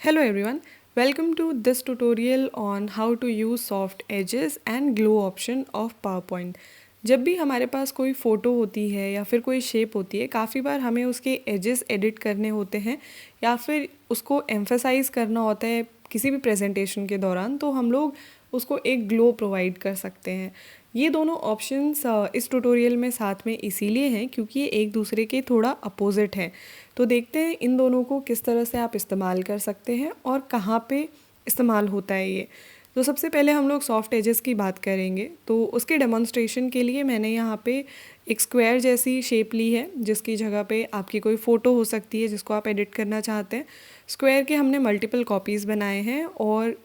Hello everyone, welcome to this tutorial on how to use soft edges and glow option of PowerPoint. जब भी हमारे पास कोई photo होती है या फिर कोई शेप होती है, काफ़ी बार हमें उसके एजेस एडिट करने होते हैं या फिर उसको एम्फेसाइज करना होता है किसी भी प्रेजेंटेशन के दौरान, तो हम लोग उसको एक ग्लो प्रोवाइड कर सकते हैं। ये दोनों ऑप्शंस इस ट्यूटोरियल में साथ में इसीलिए हैं क्योंकि ये एक दूसरे के थोड़ा अपोजिट हैं। तो देखते हैं इन दोनों को किस तरह से आप इस्तेमाल कर सकते हैं और कहाँ पे इस्तेमाल होता है ये। तो सबसे पहले हम लोग सॉफ्ट एजेस की बात करेंगे, तो उसके डेमोन्स्ट्रेशन के लिए मैंने यहाँ पे एक स्क्वायर जैसी शेप ली है जिसकी जगह पे आपकी कोई फ़ोटो हो सकती है जिसको आप एडिट करना चाहते हैं। स्क्वायर के हमने मल्टीपल कॉपीज़ बनाए हैं और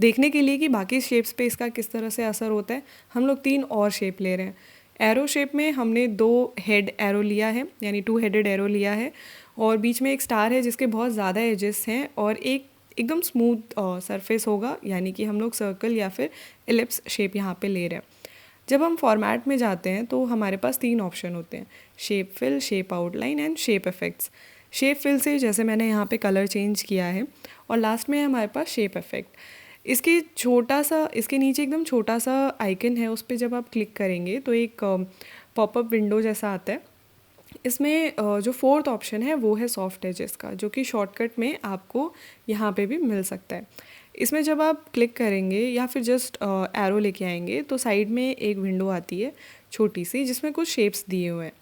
देखने के लिए कि बाकी शेप्स पे इसका किस तरह से असर होता है, हम लोग 3 और शेप ले रहे हैं। एरो शेप में हमने 2 हेड एरो लिया है, यानी 2 हेडेड एरो लिया है, और बीच में एक स्टार है जिसके बहुत ज़्यादा एजेस हैं और एक एकदम स्मूथ सरफेस होगा, यानी कि हम लोग सर्कल या फिर एलिप्स शेप यहाँ पे ले रहे हैं। जब हम फॉर्मेट में जाते हैं तो हमारे पास 3 ऑप्शन होते हैं: shape fill, shape outline and shape effects. Shape fill से जैसे मैंने यहाँ पे कलर चेंज किया है, और लास्ट में है हमारे पास शेप इफ़ेक्ट। इसके नीचे एकदम छोटा सा आइकन है, उस पर जब आप क्लिक करेंगे तो एक पॉपअप विंडो जैसा आता है। इसमें जो फोर्थ ऑप्शन है वो है सॉफ्ट एजेस का, जो कि शॉर्टकट में आपको यहाँ पे भी मिल सकता है। इसमें जब आप क्लिक करेंगे या फिर जस्ट एरो लेके आएंगे तो साइड में एक विंडो आती है छोटी सी, जिसमें कुछ शेप्स दिए हुए हैं।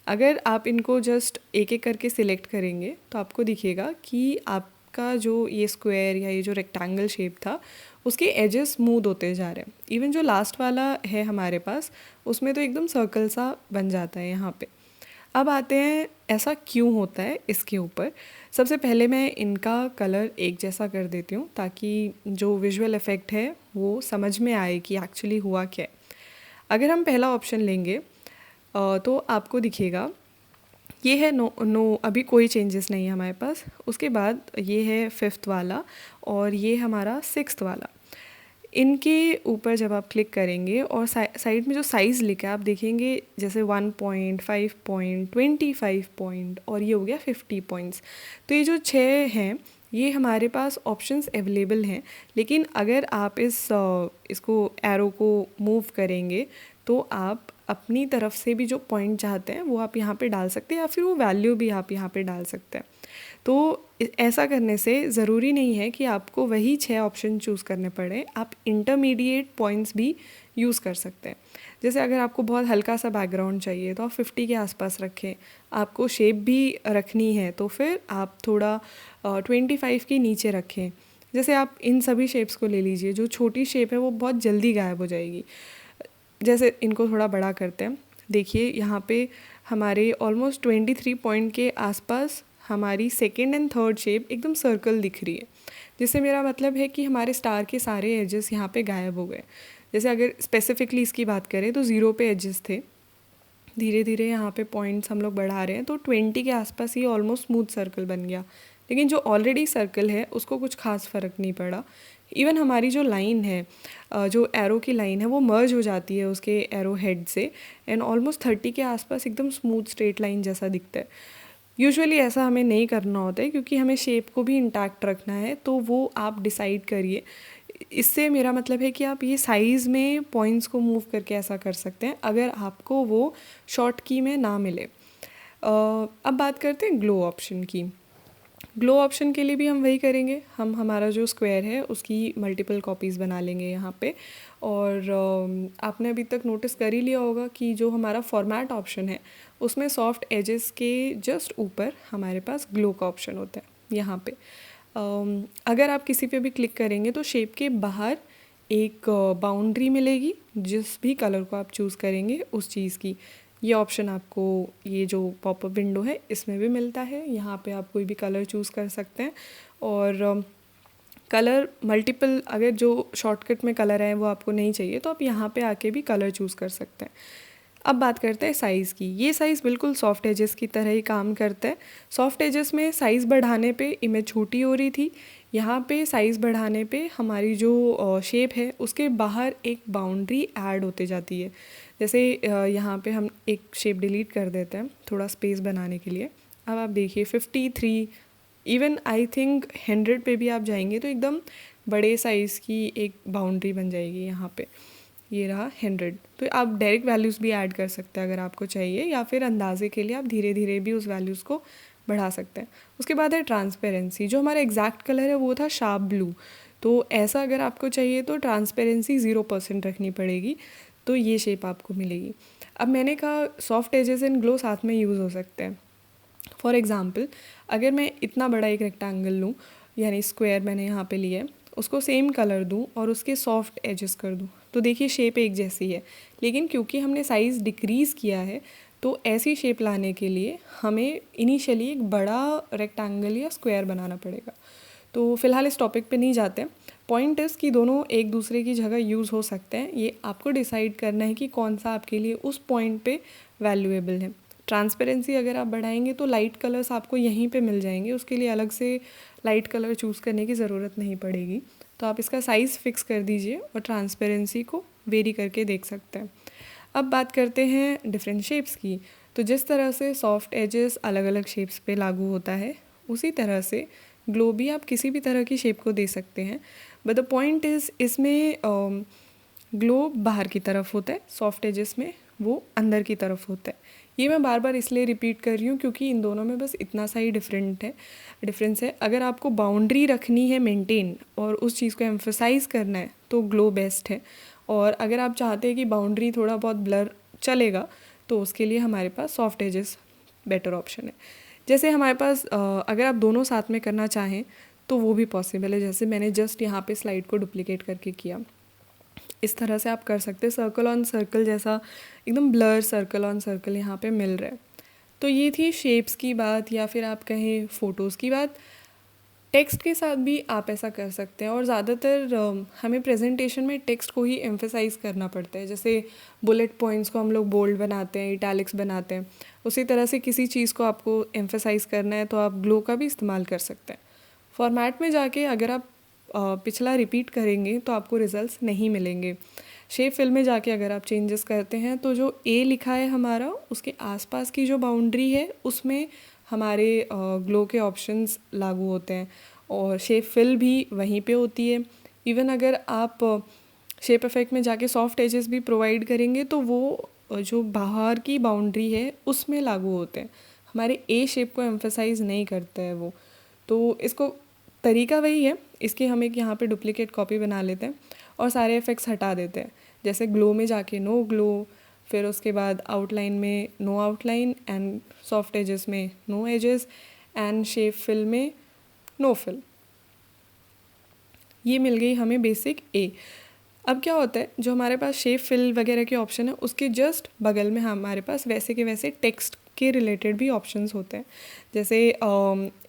अगर आप इनको जस्ट एक एक करके सिलेक्ट करेंगे तो आपको दिखेगा कि आपका जो ये स्क्वायर या ये जो रेक्टेंगल शेप था उसके एजेस स्मूथ होते जा रहे हैं। इवन जो लास्ट वाला है हमारे पास, उसमें तो एकदम सर्कल सा बन जाता है यहाँ पे। अब आते हैं ऐसा क्यों होता है इसके ऊपर। सबसे पहले मैं इनका कलर एक जैसा कर देती हूँ ताकि जो विजुअल इफ़ेक्ट है वो समझ में आए कि एक्चुअली हुआ क्या है। अगर हम पहला ऑप्शन लेंगे तो आपको दिखेगा ये है नो नो, अभी कोई चेंजेस नहीं है हमारे पास। उसके बाद ये है 5th वाला और ये हमारा 6th वाला। इनके ऊपर जब आप क्लिक करेंगे और साइड में जो साइज़ लिखा है आप देखेंगे, जैसे 1 पॉइंट, 5 पॉइंट, 25 पॉइंट और ये हो गया 50 पॉइंट्स। तो ये जो 6 हैं ये हमारे पास ऑप्शंस अवेलेबल हैं, लेकिन अगर आप इसको एरो को मूव करेंगे तो आप अपनी तरफ से भी जो पॉइंट चाहते हैं वो आप यहाँ पे डाल सकते हैं या फिर वो वैल्यू भी आप यहाँ पे डाल सकते हैं। तो ऐसा करने से ज़रूरी नहीं है कि आपको वही 6 ऑप्शन चूज़ करने पड़े, आप इंटरमीडिएट पॉइंट्स भी यूज़ कर सकते हैं। जैसे अगर आपको बहुत हल्का सा बैकग्राउंड चाहिए तो आप 50 के आसपास रखें। आपको शेप भी रखनी है तो फिर आप थोड़ा 25 के नीचे रखें। जैसे आप इन सभी शेप्स को ले लीजिए, जो छोटी शेप है वो बहुत जल्दी गायब हो जाएगी। जैसे इनको थोड़ा बड़ा करते हैं, देखिए यहाँ पे हमारे ऑलमोस्ट 23 पॉइंट के आसपास हमारी सेकेंड एंड थर्ड शेप एकदम सर्कल दिख रही है, जिससे मेरा मतलब है कि हमारे स्टार के सारे एजेस यहाँ पे गायब हो गए। जैसे अगर स्पेसिफिकली इसकी बात करें तो 0 पे एजेस थे, धीरे धीरे यहाँ पे पॉइंट्स हम लोग बढ़ा रहे हैं तो 20 के आसपास ये ऑलमोस्ट स्मूथ सर्कल बन गया। लेकिन जो ऑलरेडी सर्कल है उसको कुछ खास फ़र्क नहीं पड़ा। इवन हमारी जो लाइन है, जो एरो की लाइन है, वो मर्ज हो जाती है उसके एरो हेड से, एंड ऑलमोस्ट 30 के आसपास एकदम स्मूथ स्ट्रेट लाइन जैसा दिखता है। यूजुअली ऐसा हमें नहीं करना होता है क्योंकि हमें शेप को भी इंटैक्ट रखना है, तो वो आप डिसाइड करिए। इससे मेरा मतलब है कि आप ये साइज़ में पॉइंट्स को मूव करके ऐसा कर सकते हैं अगर आपको वो शॉर्ट की में ना मिले। अब बात करते हैं ग्लो ऑप्शन की। ग्लो ऑप्शन के लिए भी हम वही करेंगे, हम हमारा जो स्क्वायर है उसकी मल्टीपल कॉपीज़ बना लेंगे यहाँ पे। और आपने अभी तक नोटिस कर ही लिया होगा कि जो हमारा फॉर्मेट ऑप्शन है उसमें सॉफ्ट एजेस के जस्ट ऊपर हमारे पास ग्लो का ऑप्शन होता है यहाँ पे। अगर आप किसी पे भी क्लिक करेंगे तो शेप के बाहर एक बाउंड्री मिलेगी, जिस भी कलर को आप चूज़ करेंगे उस चीज़ की। ये ऑप्शन आपको ये जो पॉपअप विंडो है इसमें भी मिलता है। यहाँ पे आप कोई भी कलर चूज़ कर सकते हैं, और कलर मल्टीपल, अगर जो शॉर्टकट में कलर है वो आपको नहीं चाहिए तो आप यहाँ पे आके भी कलर चूज़ कर सकते हैं। अब बात करते हैं साइज़ की। ये साइज़ बिल्कुल सॉफ्ट एजेस की तरह ही काम करता है। सॉफ्ट एजेस में साइज़ बढ़ाने पे इमेज छोटी हो रही थी, यहाँ पे साइज़ बढ़ाने पे हमारी जो शेप है उसके बाहर एक बाउंड्री ऐड होते जाती है। जैसे यहाँ पे हम एक शेप डिलीट कर देते हैं थोड़ा स्पेस बनाने के लिए। अब आप देखिए 53 इवन आई थिंक 100 पे भी आप जाएंगे तो एकदम बड़े साइज़ की एक बाउंड्री बन जाएगी यहाँ पे। ये रहा 100। तो आप डायरेक्ट वैल्यूज़ भी ऐड कर सकते हैं अगर आपको चाहिए, या फिर अंदाजे के लिए आप धीरे धीरे भी उस वैल्यूज़ को बढ़ा सकते हैं। उसके बाद है ट्रांसपेरेंसी। जो हमारा एग्जैक्ट कलर है वो था शार्प ब्लू, तो ऐसा अगर आपको चाहिए तो ट्रांसपेरेंसी 0% रखनी पड़ेगी, तो ये शेप आपको मिलेगी। अब मैंने कहा सॉफ्ट एजेस एंड ग्लो साथ में यूज़ हो सकते हैं। फॉर एग्ज़ाम्पल, अगर मैं इतना बड़ा एक रेक्टेंगल लूँ, यानी स्क्वायर मैंने यहाँ पे लिया है, उसको सेम कलर दूँ और उसके सॉफ्ट एजेस कर दूँ, तो देखिए शेप एक जैसी है। लेकिन क्योंकि हमने साइज़ डिक्रीज़ किया है, तो ऐसी शेप लाने के लिए हमें इनिशियली एक बड़ा रेक्टेंगल या स्क्वायर बनाना पड़ेगा। तो फ़िलहाल इस टॉपिक पे नहीं जाते। पॉइंट इज़ कि दोनों एक दूसरे की जगह यूज़ हो सकते हैं। ये आपको डिसाइड करना है कि कौन सा आपके लिए उस पॉइंट पे वैल्यूएबल है। ट्रांसपेरेंसी अगर आप बढ़ाएंगे तो लाइट कलर्स आपको यहीं पे मिल जाएंगे, उसके लिए अलग से लाइट कलर चूज़ करने की ज़रूरत नहीं पड़ेगी। तो आप इसका साइज़ फिक्स कर दीजिए और ट्रांसपेरेंसी को वेरी करके देख सकते हैं। अब बात करते हैं डिफरेंट शेप्स की। तो जिस तरह से सॉफ्ट एजेस अलग अलग शेप्स पे लागू होता है, उसी तरह से ग्लो भी आप किसी भी तरह की शेप को दे सकते हैं। बट द पॉइंट इज़, इसमें ग्लो बाहर की तरफ होता है, सॉफ्ट एजेस में वो अंदर की तरफ होता है। ये मैं बार बार इसलिए रिपीट कर रही हूँ क्योंकि इन दोनों में बस इतना सा ही डिफरेंस है। अगर आपको बाउंड्री रखनी है मेंटेन और उस चीज़ को एम्फोसाइज़ करना है तो ग्लो बेस्ट है, और अगर आप चाहते हैं कि बाउंड्री थोड़ा बहुत ब्लर चलेगा तो उसके लिए हमारे पास सॉफ्ट एजेस बेटर ऑप्शन है। जैसे हमारे पास अगर आप दोनों साथ में करना चाहें तो वो भी पॉसिबल है। जैसे मैंने जस्ट यहाँ पे स्लाइड को डुप्लीकेट करके किया, इस तरह से आप कर सकते हैं। सर्कल ऑन सर्कल जैसा एकदम ब्लर सर्कल ऑन सर्कल यहाँ पे मिल रहा है। तो ये थी शेप्स की बात, या फिर आप कहें फ़ोटोज़ की बात। टेक्स्ट के साथ भी आप ऐसा कर सकते हैं, और ज़्यादातर हमें प्रेजेंटेशन में टेक्स्ट को ही एम्फेसाइज़ करना पड़ता है। जैसे बुलेट पॉइंट्स को हम लोग बोल्ड बनाते हैं, इटैलिक्स बनाते हैं, उसी तरह से किसी चीज़ को आपको एम्फेसाइज़ करना है तो आप ग्लो का भी इस्तेमाल कर सकते हैं। फॉर्मेट में जाके अगर आप पिछला रिपीट करेंगे तो आपको रिजल्ट्स नहीं मिलेंगे। शेप फिल में जाके अगर आप चेंजेस करते हैं तो जो ए लिखा है हमारा, उसके आसपास की जो बाउंड्री है उसमें हमारे ग्लो के ऑप्शंस लागू होते हैं, और शेप फिल भी वहीं पे होती है। इवन अगर आप शेप इफ़ेक्ट में जाके सॉफ्ट एजेस भी प्रोवाइड करेंगे तो वो जो बाहर की बाउंड्री है उसमें लागू होते हैं, हमारे ए शेप को एम्फेसाइज नहीं करता है वो। तो इसको तरीका वही है, इसकी हम एक यहाँ पे डुप्लीकेट कॉपी बना लेते हैं और सारे इफ़ेक्ट्स हटा देते हैं। जैसे ग्लो में जाके नो ग्लो, फिर उसके बाद आउटलाइन में no outline, and soft edges में no edges, and shape fill में नो फिल। ये मिल गई हमें बेसिक ए। अब क्या होता है, जो हमारे पास शेप फिल वगैरह के ऑप्शन है उसके जस्ट बगल में हमारे पास वैसे के वैसे टेक्स्ट के रिलेटेड भी ऑप्शंस होते हैं। जैसे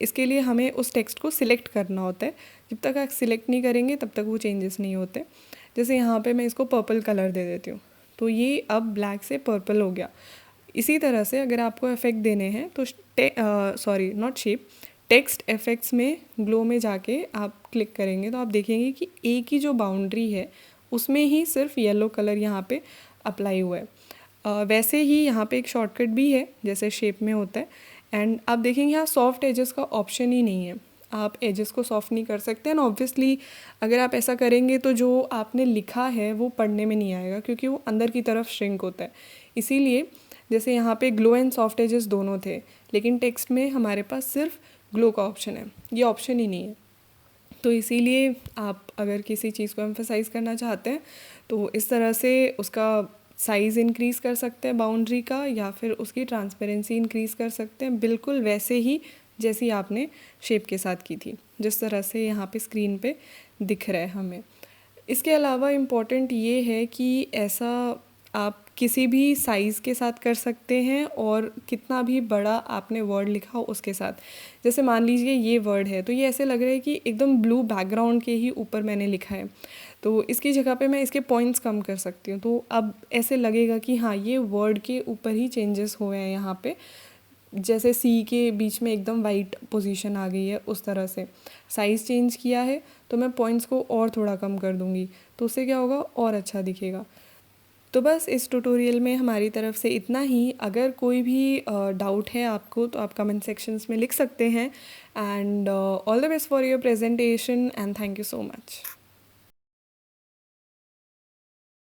इसके लिए हमें उस टेक्स्ट को सिलेक्ट करना होता है। जब तक आप सिलेक्ट नहीं करेंगे तब तक वो चेंजेस नहीं होते। जैसे यहाँ पे मैं इसको पर्पल कलर दे देती हूँ, तो ये अब ब्लैक से पर्पल हो गया। इसी तरह से अगर आपको इफेक्ट देने हैं तो sorry not shape, text effects में ग्लो में जाके आप क्लिक करेंगे तो आप देखेंगे कि ए की जो बाउंड्री है उसमें ही सिर्फ येलो कलर यहाँ पे अप्लाई हुआ है। वैसे ही यहाँ पे एक शॉर्टकट भी है जैसे शेप में होता है। एंड आप देखेंगे यहाँ सॉफ्ट एजेस का ऑप्शन ही नहीं है, आप एजेस को सॉफ्ट नहीं कर सकते। एंड ऑब्वियसली अगर आप ऐसा करेंगे तो जो आपने लिखा है वो पढ़ने में नहीं आएगा, क्योंकि वो अंदर की तरफ श्रिंक होता है। इसीलिए जैसे यहाँ पे ग्लो एंड सॉफ्ट एजेस दोनों थे, लेकिन टेक्स्ट में हमारे पास सिर्फ ग्लो का ऑप्शन है, ये ऑप्शन ही नहीं है। तो इसीलिए आप अगर किसी चीज़ को एम्फेसाइज करना चाहते हैं तो इस तरह से उसका साइज़ इंक्रीज़ कर सकते हैं बाउंड्री का, या फिर उसकी ट्रांसपेरेंसी इंक्रीज़ कर सकते हैं, बिल्कुल वैसे ही जैसी आपने शेप के साथ की थी, जिस तरह से यहाँ पे स्क्रीन पे दिख रहा है हमें। इसके अलावा इम्पॉर्टेंट ये है कि ऐसा आप किसी भी साइज़ के साथ कर सकते हैं, और कितना भी बड़ा आपने वर्ड लिखा हो उसके साथ। जैसे मान लीजिए ये वर्ड है तो ये ऐसे लग रहा है कि एकदम ब्लू बैकग्राउंड के ही ऊपर मैंने लिखा है, तो इसकी जगह पे मैं इसके पॉइंट्स कम कर सकती हूँ। तो अब ऐसे लगेगा कि हाँ ये वर्ड के ऊपर ही चेंजेस हुए हैं यहाँ पे, जैसे सी के बीच में एकदम वाइट पोजीशन आ गई है उस तरह से। साइज़ चेंज किया है तो मैं पॉइंट्स को और थोड़ा कम कर दूँगी, तो उससे क्या होगा और अच्छा दिखेगा। तो बस इस ट्यूटोरियल में हमारी तरफ से इतना ही। अगर कोई भी डाउट है आपको तो आप कमेंट सेक्शंस में लिख सकते हैं। And all the best for your presentation and thank you so much.